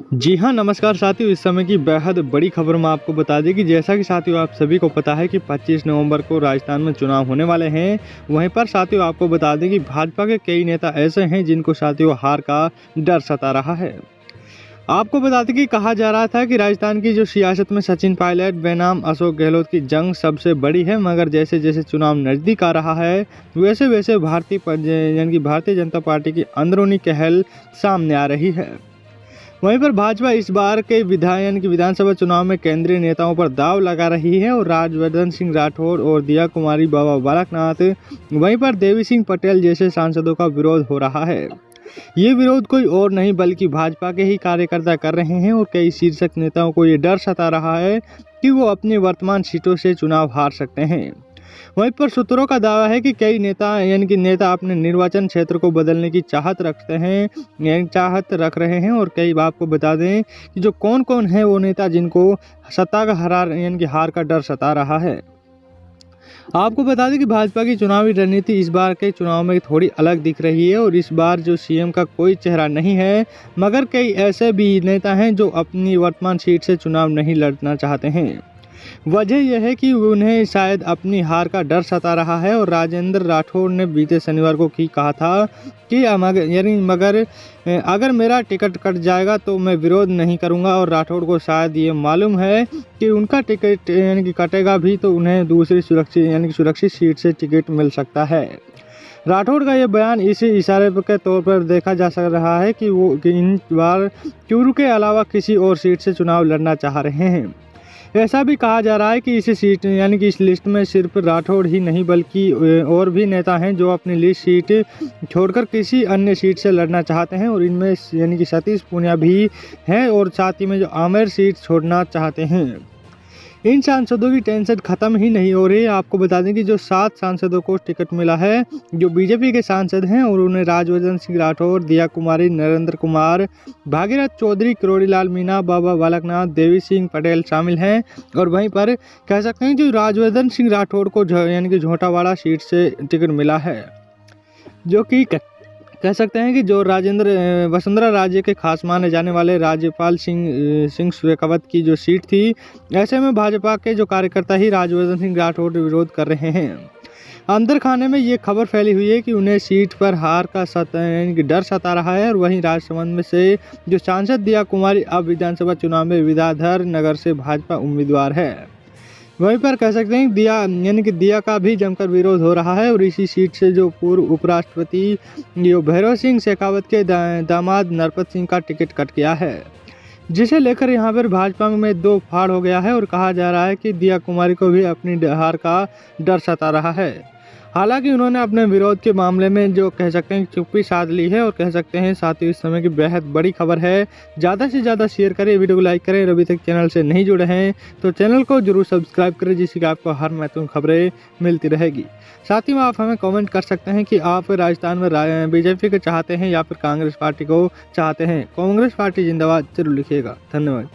जी हाँ, नमस्कार साथियों। इस समय की बेहद बड़ी खबर मैं आपको बता दें कि जैसा कि साथियों आप सभी को पता है कि 25 नवंबर को राजस्थान में चुनाव होने वाले हैं। वहीं पर साथियों आपको बता दें कि भाजपा के कई नेता ऐसे हैं जिनको साथियों हार का डर सता रहा है। आपको बता दें कि कहा जा रहा था कि राजस्थान की जो सियासत में सचिन पायलट बनाम अशोक गहलोत की जंग सबसे बड़ी है, मगर जैसे जैसे चुनाव नज़दीक आ रहा है वैसे वैसे भारतीय जनता पार्टी की अंदरूनी कहल सामने आ रही है। वहीं पर भाजपा इस बार के विधानसभा चुनाव में केंद्रीय नेताओं पर दांव लगा रही है और राज्यवर्धन सिंह राठौड़ और दिया कुमारी बाबा बालकनाथ, वहीं पर देवी सिंह पटेल जैसे सांसदों का विरोध हो रहा है। ये विरोध कोई और नहीं बल्कि भाजपा के ही कार्यकर्ता कर रहे हैं और कई शीर्षक नेताओं को ये डर सता रहा है कि वो अपनी वर्तमान सीटों से चुनाव हार सकते हैं। वहीं पर सूत्रों का दावा है कि कई नेता अपने निर्वाचन क्षेत्र को बदलने की चाहत रख रहे हैं और कई आपको बता दें कि जो कौन कौन है वो नेता जिनको सत्ता का हार का डर सता रहा है। आपको बता दें कि भाजपा की चुनावी रणनीति इस बार के चुनाव में थोड़ी अलग दिख रही है और इस बार जो सीएम का कोई चेहरा नहीं है, मगर कई ऐसे भी नेता हैं जो अपनी वर्तमान सीट से चुनाव नहीं लड़ना चाहते हैं। वजह यह है कि उन्हें शायद अपनी हार का डर सता रहा है और राजेंद्र राठौड़ ने बीते शनिवार को कहा था कि अगर मेरा टिकट कट जाएगा तो मैं विरोध नहीं करूंगा और राठौड़ को शायद ये मालूम है कि उनका टिकट कटेगा भी तो उन्हें दूसरी सुरक्षित सीट से टिकट मिल सकता है। राठौड़ का यह बयान इसी इशारे के तौर पर देखा जा सक रहा है कि वो इन बार चूरू के अलावा किसी और सीट से चुनाव लड़ना चाह रहे हैं। ऐसा भी कहा जा रहा है कि इस लिस्ट में सिर्फ राठौड़ ही नहीं बल्कि और भी नेता हैं जो अपनी लिस्ट सीट छोड़कर किसी अन्य सीट से लड़ना चाहते हैं और इनमें सतीश पूनिया भी हैं और साथ ही में जो आमेर सीट छोड़ना चाहते हैं। इन सांसदों की टेंशन खत्म ही नहीं हो रही है। आपको बता दें कि जो 7 सांसदों को टिकट मिला है जो बीजेपी के सांसद हैं और उन्हें राज्यवर्धन सिंह राठौड़, दिया कुमारी, नरेंद्र कुमार, भागीरथ चौधरी, किरोड़ीलाल मीणा, बाबा बालकनाथ, देवी सिंह पटेल शामिल हैं। और वहीं पर कह सकते हैं जो राज्यवर्धन सिंह राठौड़ को झोटावाड़ा सीट से टिकट मिला है, जो कि कह सकते हैं कि जो वसुंधरा राज्य के खास माने जाने वाले राज्यपाल सिंह शेखावत की जो सीट थी। ऐसे में भाजपा के जो कार्यकर्ता ही राज्यवर्धन सिंह राठौड़ विरोध कर रहे हैं। अंदर खाने में ये खबर फैली हुई है कि उन्हें सीट पर हार का डर सता रहा है और वहीं राजसमंद में से जो सांसद दिया कुमारी अब विधानसभा चुनाव में विद्याधर नगर से भाजपा उम्मीदवार है। वहीं पर कह सकते हैं दिया का भी जमकर विरोध हो रहा है और इसी सीट से जो पूर्व उपराष्ट्रपति भैरव सिंह शेखावत के दामाद नरपत सिंह का टिकट कट गया है, जिसे लेकर यहां पर भाजपा में 2 फाड़ हो गया है और कहा जा रहा है कि दिया कुमारी को भी अपनी हार का डर सता रहा है। हालांकि उन्होंने अपने विरोध के मामले में जो कह सकते हैं चुप्पी साध ली है और कह सकते हैं साथ ही इस समय की बेहद बड़ी खबर है। ज़्यादा से ज़्यादा शेयर करें, वीडियो को लाइक करें और अभी तक चैनल से नहीं जुड़े हैं तो चैनल को जरूर सब्सक्राइब करें, जिससे कि आपको हर महत्वपूर्ण खबरें मिलती रहेगी। साथ ही में आप हमें कमेंट कर सकते हैं कि आप राजस्थान में बीजेपी को चाहते हैं या फिर कांग्रेस पार्टी को चाहते हैं। कांग्रेस पार्टी जिंदाबाद जरूर लिखिएगा। धन्यवाद।